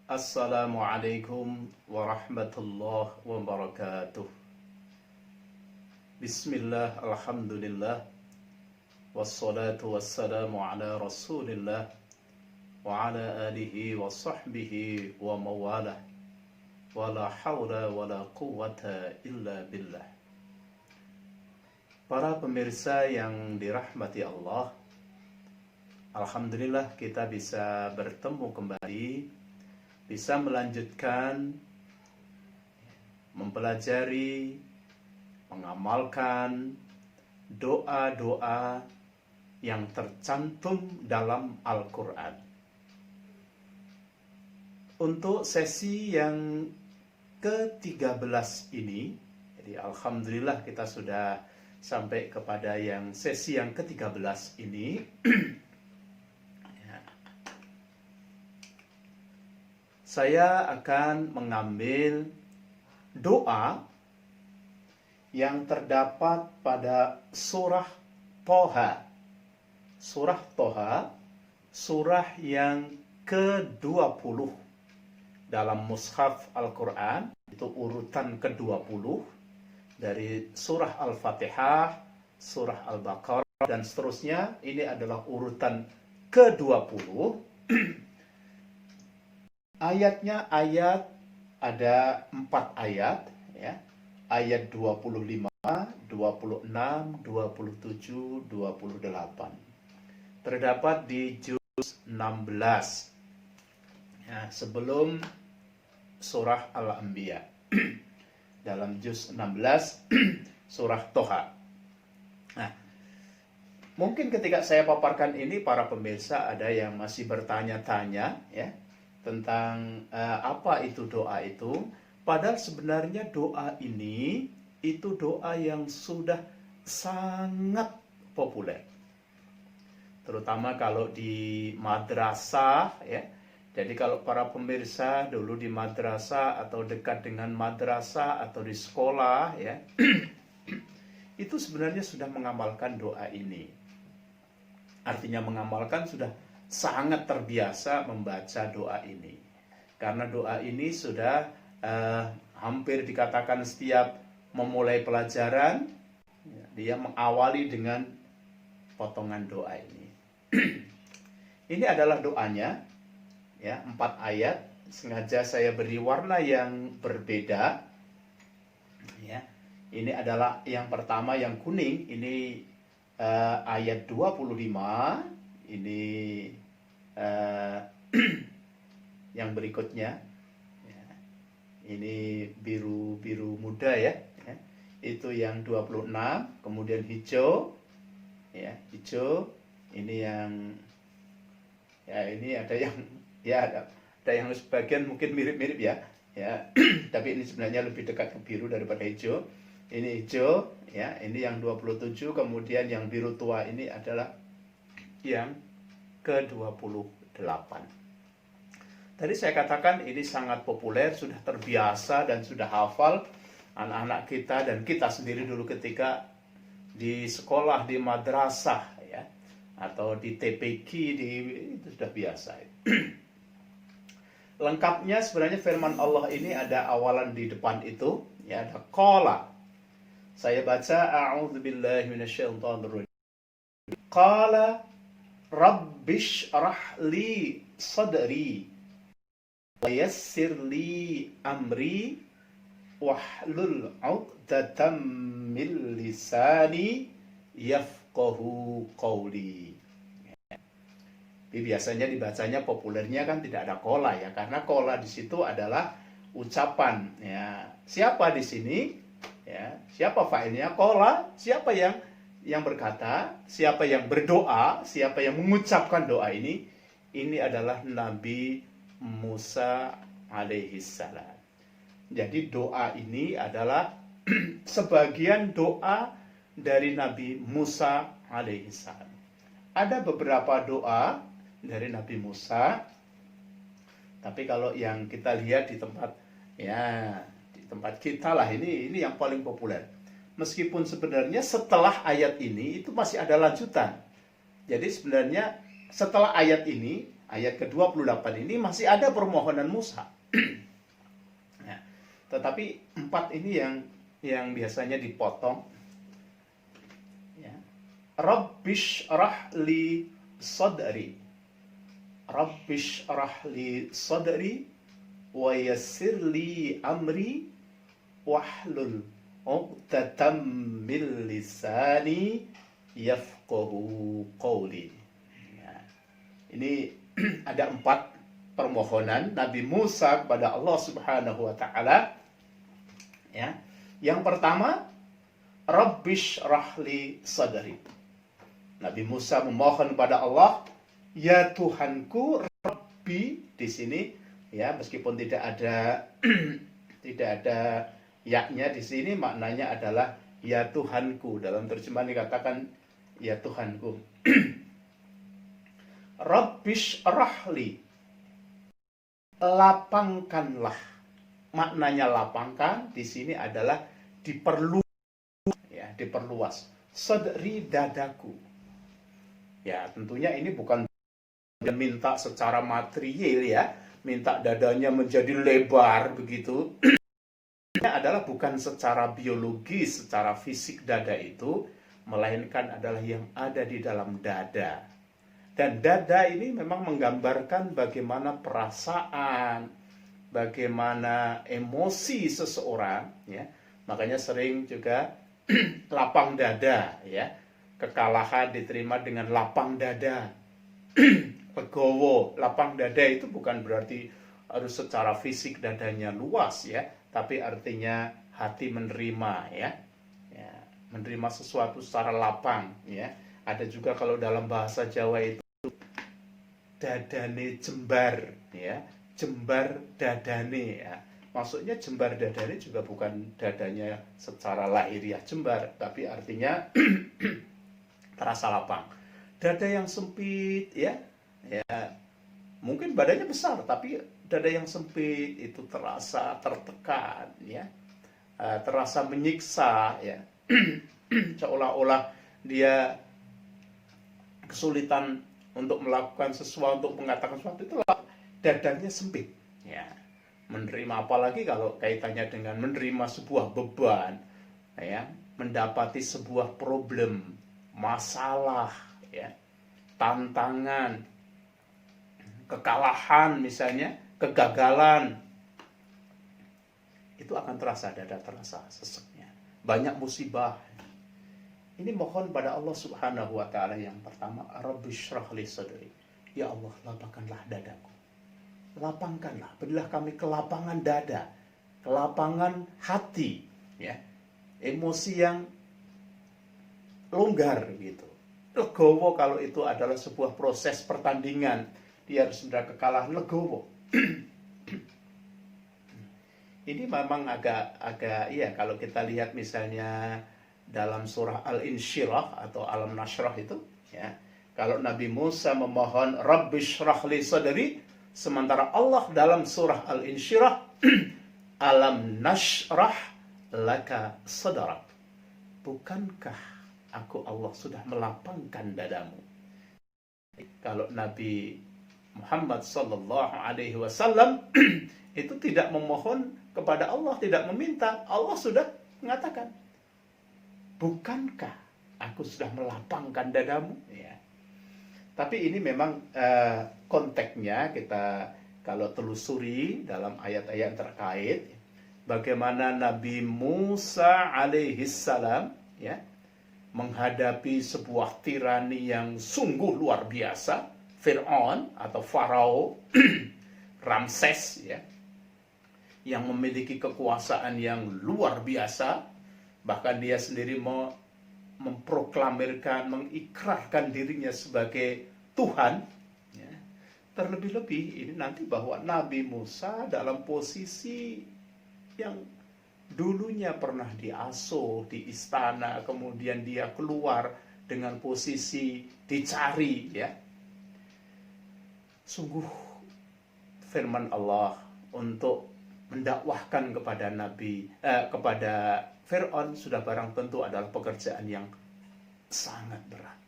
Assalamualaikum warahmatullahi wabarakatuh. Bismillah, alhamdulillah, wassalatu wassalamu ala rasulillah wa ala alihi wa sahbihi wa mawalah, wa la hawla wa la quwwata illa billah. Para pemirsa yang dirahmati Allah, alhamdulillah kita bisa bertemu kembali, bisa melanjutkan mempelajari, mengamalkan doa-doa yang tercantum dalam Al-Quran. Untuk sesi yang ke-13 ini, jadi alhamdulillah kita sudah sampai kepada yang sesi yang ke-13 ini. Saya akan mengambil doa yang terdapat pada surah Toha. Surah Toha, surah yang ke-20 dalam mushaf Al-Quran. Itu urutan ke-20 dari surah Al-Fatihah, surah Al-Baqarah, dan seterusnya. Ini adalah urutan ke-20. Ayatnya ada 4 ayat, ya. Ayat 25, 26, 27, 28. Terdapat di juz 16. Ya, sebelum surah Al-Anbiya. Dalam juz 16 surah Toha. Nah, mungkin ketika saya paparkan ini para pemirsa ada yang masih bertanya-tanya, ya, tentang apa itu doa itu. Padahal sebenarnya doa ini itu doa yang sudah sangat populer, terutama kalau di madrasah, ya. Jadi kalau para pemirsa dulu di madrasah atau dekat dengan madrasah atau di sekolah, ya, itu sebenarnya sudah mengamalkan doa ini. Artinya mengamalkan, sudah sangat terbiasa membaca doa ini. Karena doa ini sudah hampir dikatakan setiap memulai pelajaran, dia mengawali dengan potongan doa ini. Ini adalah doanya, ya, 4 ayat. Sengaja saya beri warna yang berbeda, ya. Ini adalah yang pertama, yang kuning. Ini ayat 25. Ini yang berikutnya, ya. Ini biru muda, ya. Itu yang 26. Kemudian hijau, ya, hijau. Ini yang, ya, ini ada yang, ya, ada yang sebagian mungkin mirip-mirip, ya, ya. Tapi ini sebenarnya lebih dekat ke biru daripada hijau. Ini hijau, ya. Ini yang 27. Kemudian yang biru tua ini adalah yang ke-28. Tadi saya katakan ini sangat populer, sudah terbiasa dan sudah hafal anak-anak kita dan kita sendiri dulu ketika di sekolah, di madrasah, ya, atau di TPQ, itu sudah biasa. Lengkapnya sebenarnya firman Allah ini ada awalan di depan itu, ya, ada qala. Saya baca, a'udzubillahi minasyaitonir rajim. Qala rabbish rahli sadri wa yassir li amri wahlul 'uqdatam min lisani yafqahu qawli. Jadi biasanya dibacanya, populernya kan tidak ada kola, ya, karena kola di situ adalah ucapan, ya. Siapa di sini, ya, siapa fa'ilnya? Kola. Siapa yang berkata, siapa yang berdoa, siapa yang mengucapkan doa ini? Ini adalah Nabi Musa alaihissalam. Jadi doa ini adalah sebagian doa dari Nabi Musa alaihissalam. Ada beberapa doa dari Nabi Musa, tapi kalau yang kita lihat di tempat, ya, di tempat kita lah, ini yang paling populer. Meskipun sebenarnya setelah ayat ini itu masih ada lanjutan. Jadi sebenarnya setelah ayat ini ayat ke-28 ini masih ada permohonan Musa. Ya, tetapi 4 ini yang biasanya dipotong. Ya. Rabbish rahli sadri. Rabbish rahli sadri wa yassirli amri wahlul 'uqdatam min lisani yafqahu qawli. Ya. Ini ada 4 permohonan Nabi Musa kepada Allah Subhanahu wa taala. Ya. Yang pertama, Rabbish rahli sadri. Nabi Musa memohon kepada Allah, ya Tuhanku, Rabbi di sini ya, meskipun tidak ada ya-nya di sini, maknanya adalah ya Tuhanku. Dalam terjemahan dikatakan ya Tuhanku. Rabbish rahli, lapangkanlah. Maknanya lapangkan di sini adalah diperluas. Sadri, dadaku. Ya, tentunya ini bukan minta secara material ya, minta dadanya menjadi lebar begitu. Ini adalah bukan secara biologis, secara fisik dada itu, melainkan adalah yang ada di dalam dada. Dan dada ini memang menggambarkan bagaimana perasaan, bagaimana emosi seseorang, ya. Makanya sering juga lapang dada, ya. Kekalahan diterima dengan lapang dada. Legowo, lapang dada itu bukan berarti harus secara fisik dadanya luas, ya, tapi artinya hati menerima, ya. Ya, menerima sesuatu secara lapang, ya. Ada juga kalau dalam bahasa Jawa itu dadane jembar, ya, jembar dadane, ya. Maksudnya jembar dadane juga bukan dadanya secara lahiriah jembar, tapi artinya terasa lapang. Dada yang sempit, ya, mungkin badannya besar, tapi dada yang sempit itu terasa tertekan, ya, terasa menyiksa, ya, seolah-olah dia kesulitan untuk melakukan sesuatu, untuk mengatakan sesuatu, itulah dadanya sempit, ya. Menerima, apalagi kalau kaitannya dengan menerima sebuah beban, ya, mendapati sebuah problem, masalah, ya, tantangan, kekalahan misalnya, kegagalan, itu akan terasa, dada terasa seseknya. Banyak musibah. Ini mohon pada Allah Subhanahu wa taala yang pertama, Rabbish rahli sadri. Ya Allah, lapangkanlah dadaku. Lapangkanlah, berilah kami kelapangan dada, kelapangan hati, ya. Emosi yang longgar gitu. Legowo kalau itu adalah sebuah proses pertandingan, dia harus sudah kekalahan, legowo. Ini memang agak ya, kalau kita lihat misalnya dalam surah Al-Insyirah atau Alam Nashrah itu, ya, kalau Nabi Musa memohon Rabbish rahli sadri, sementara Allah dalam surah Al-Insyirah Alam Nashrah laka sadrak, bukankah aku Allah sudah melapangkan dadamu. Kalau Nabi Muhammad sallallahu alaihi wasallam itu tidak memohon kepada Allah, tidak meminta, Allah sudah mengatakan, bukankah aku sudah melapangkan dadamu, ya. Tapi ini memang konteksnya kita kalau telusuri dalam ayat-ayat terkait bagaimana Nabi Musa alaihissalam, ya, menghadapi sebuah tirani yang sungguh luar biasa, Fir'aun atau Farao, Ramses, ya, yang memiliki kekuasaan yang luar biasa. Bahkan dia sendiri memproklamirkan, mengikrarkan dirinya sebagai Tuhan, ya. Terlebih-lebih ini nanti bahwa Nabi Musa dalam posisi yang dulunya pernah diasuh di istana, kemudian dia keluar dengan posisi dicari, ya. Sungguh firman Allah untuk mendakwahkan kepada kepada Fir'aun sudah barang tentu adalah pekerjaan yang sangat berat,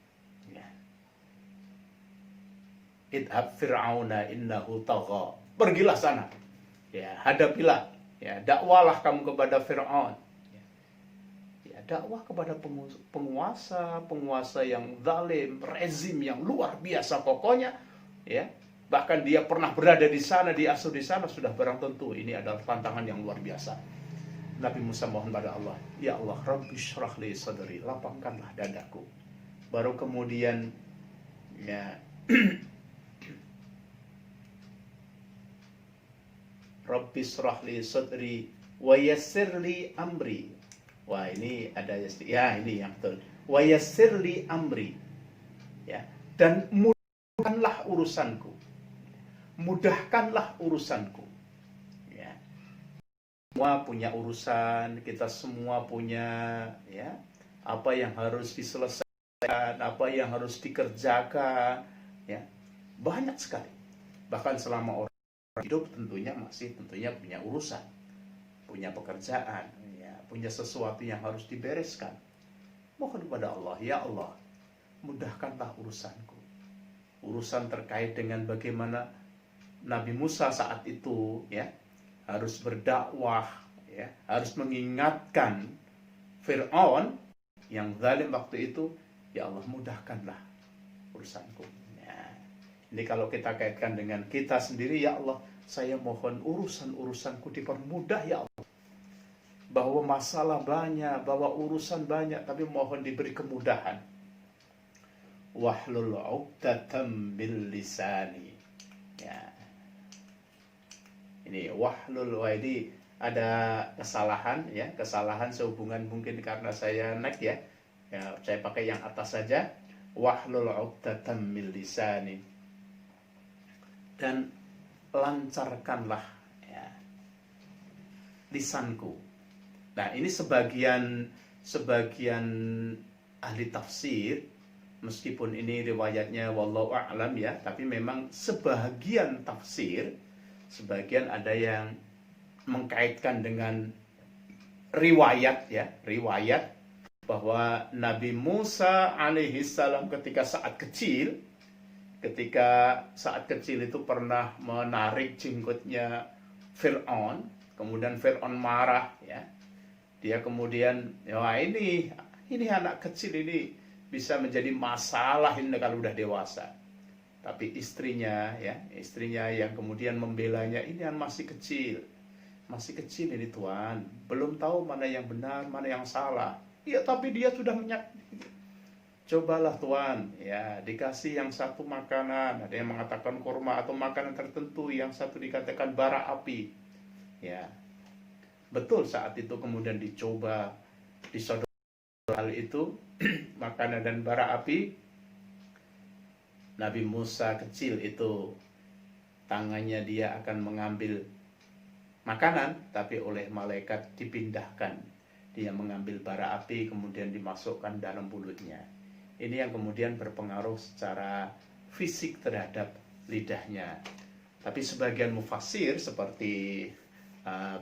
ya. idhab fir'auna innahu tagha. Pergilah sana. Ya, hadapilah. Ya, dakwalah kamu kepada Fir'aun. Ya, dakwah kepada penguasa yang zalim, rezim yang luar biasa pokoknya. Ya, bahkan dia pernah berada di sana, diasuh di sana, sudah barang tentu ini adalah tantangan yang luar biasa. Nabi Musa mohon pada Allah, ya Allah, Rabbi syrah li sadri, lapangkanlah dadaku. Baru kemudian ya Rabbi syrah li sadri wa yassir li amri. Wah, ini ada ya, ini yang betul. Wa yassir li amri. Ya, dan mudahkanlah urusanku. Mudahkanlah urusanku. Ya. Semua punya urusan, kita semua punya ya, apa yang harus diselesaikan, apa yang harus dikerjakan, ya. Banyak sekali. Bahkan selama orang hidup tentunya punya urusan, punya pekerjaan, ya, punya sesuatu yang harus dibereskan. Mohon kepada Allah, ya Allah, mudahkanlah urusanku. Urusan terkait dengan bagaimana Nabi Musa saat itu ya harus berdakwah, ya, harus mengingatkan Fir'aun yang zalim waktu itu, ya Allah mudahkanlah urusanku. Ini kalau kita kaitkan dengan kita sendiri, ya Allah, saya mohon urusan-urusanku dipermudah, ya Allah. Bahwa masalah banyak, bahwa urusan banyak, tapi mohon diberi kemudahan. Wahlul 'uqdatam bil lisani. Ya. Ini wahlul, ini ada kesalahan ya, kesalahan sehubungan mungkin karena saya naik ya. Ya, saya pakai yang atas saja. Wahlul 'uqdatam bil lisani. Dan lancarkanlah ya, lisanku. Nah, ini sebagian ahli tafsir, meskipun ini riwayatnya wallahu a'lam ya, tapi memang sebagian tafsir, sebagian ada yang mengkaitkan dengan riwayat ya, riwayat bahwa Nabi Musa alaihi salam ketika saat kecil itu pernah menarik jenggotnya Fir'aun, kemudian Fir'aun marah ya. Dia kemudian, wah ini anak kecil ini bisa menjadi masalah ini kalau udah dewasa. Tapi istrinya yang kemudian membelanya, ini masih kecil ini Tuan, belum tahu mana yang benar, mana yang salah. Iya, tapi dia sudah cobalah Tuan, ya, dikasih yang satu makanan, ada yang mengatakan kurma atau makanan tertentu, yang satu dikatakan bara api. Ya. Betul, saat itu kemudian dicoba, disodor hal itu, makanan dan bara api. Nabi Musa kecil itu tangannya dia akan mengambil makanan, tapi oleh malaikat dipindahkan. Dia mengambil bara api kemudian dimasukkan dalam mulutnya. Ini yang kemudian berpengaruh secara fisik terhadap lidahnya. Tapi sebagian mufassir seperti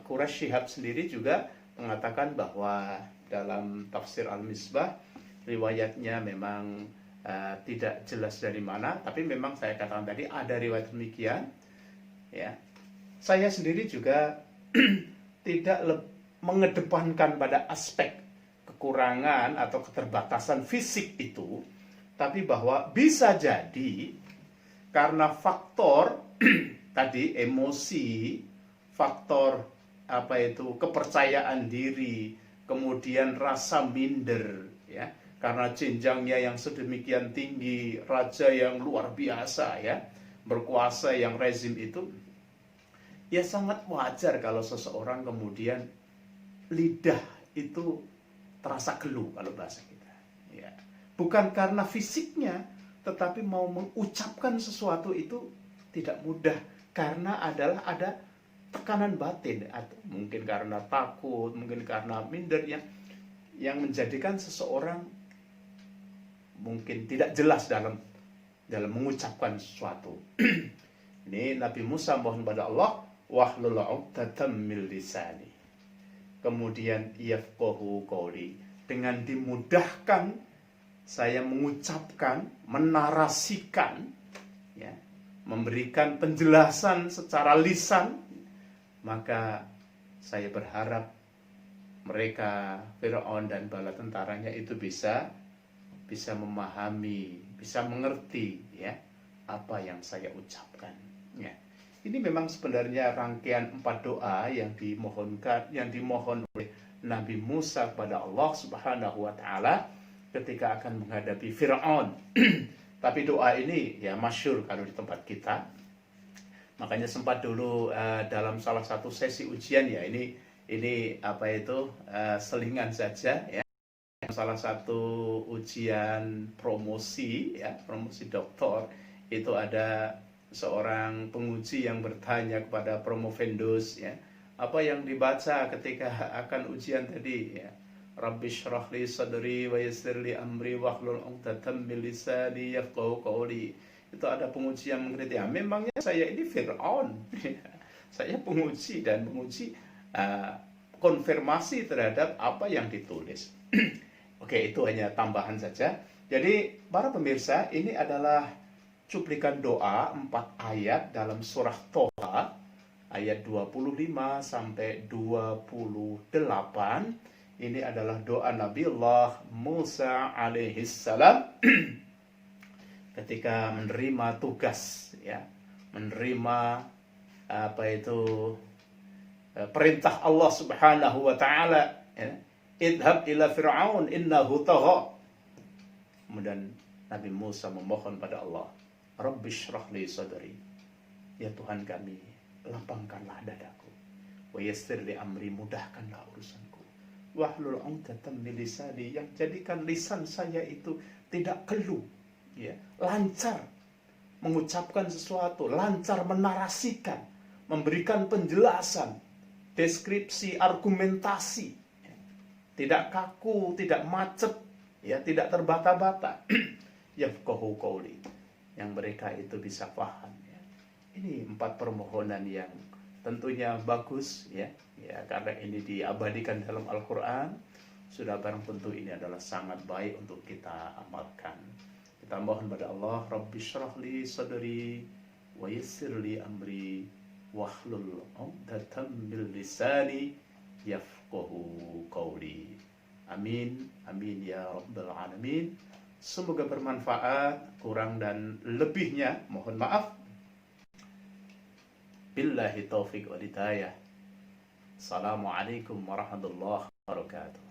Quraisy Shihab sendiri juga mengatakan bahwa dalam tafsir Al-Misbah riwayatnya memang tidak jelas dari mana, tapi memang saya katakan tadi ada riwayat demikian. Ya, saya sendiri juga tidak mengedepankan pada aspek kekurangan atau keterbatasan fisik itu, tapi bahwa bisa jadi karena faktor tadi emosi, faktor kepercayaan diri, kemudian rasa minder ya, karena jenjangnya yang sedemikian tinggi, raja yang luar biasa ya, berkuasa yang rezim itu, ya sangat wajar kalau seseorang kemudian lidah itu terasa gelu kalau bahasa kita. Ya. Bukan karena fisiknya, tetapi mau mengucapkan sesuatu itu tidak mudah karena ada tekanan batin, atau mungkin karena takut, mungkin karena minder yang menjadikan seseorang mungkin tidak jelas dalam mengucapkan sesuatu. Ini Nabi Musa mohon pada Allah, wahlul 'uqdatam min lisani. Kemudian yafqahu qawli, dengan dimudahkan saya mengucapkan, menarasikan ya, memberikan penjelasan secara lisan, maka saya berharap mereka, Firaun dan bala tentaranya itu bisa memahami, bisa mengerti ya apa yang saya ucapkan. Ya. Ini memang sebenarnya rangkaian 4 doa yang dimohon oleh Nabi Musa kepada Allah Subhanahu wa taala ketika akan menghadapi Firaun. Tapi doa ini ya masyhur kalau di tempat kita. Makanya sempat dulu dalam salah satu sesi ujian ya, ini apa itu selingan saja ya. Salah satu ujian promosi ya, promosi doktor, itu ada seorang penguji yang bertanya kepada promovendus ya, apa yang dibaca ketika akan ujian tadi ya. Rabbi shrah li sadri wa yassir li amri wahlul 'uqdatam min lisani yafqahu qawli. Itu ada penguji yang mengkritik, ya, memangnya saya ini Fir'aun. Saya penguji dan menguji konfirmasi terhadap apa yang ditulis. Oke, itu hanya tambahan saja. Jadi, para pemirsa, ini adalah cuplikan doa 4 ayat dalam surah Toha, ayat 25 sampai 28. Ini adalah doa Nabiullah Musa alaihissalam ketika menerima tugas, ya, menerima perintah Allah Subhanahu wa taala, ya. Idhab ila Fir'aun innahu tagha. Kemudian Nabi Musa memohon pada Allah, Rabbi shrah li sadri. Ya Tuhan kami, lapangkanlah dadaku. Wa yassir li amri, mudahkanlah urusanku. Wahlul 'uqdatam min lisani, yang jadikan lisan saya itu tidak keluh, ya, lancar mengucapkan sesuatu, lancar menarasikan, memberikan penjelasan, deskripsi, argumentasi. Tidak kaku, tidak macet, ya, tidak terbata-bata. Yafqahu qawli, yang mereka itu bisa paham. Ya. Ini 4 permohonan yang tentunya bagus, ya, karena ini diabadikan dalam Al-Quran. Sudah barang tentu ini adalah sangat baik untuk kita amalkan. Kita mohon pada Allah, Rabbi shrah li sadri wa yassir li amri wahlul 'uqdatam min lisani yafqahu qawli. Amin, amin ya rabbal alamin. Semoga bermanfaat, kurang dan lebihnya mohon maaf. Billahi taufiq wal hidayah. Assalamualaikum warahmatullahi wabarakatuh.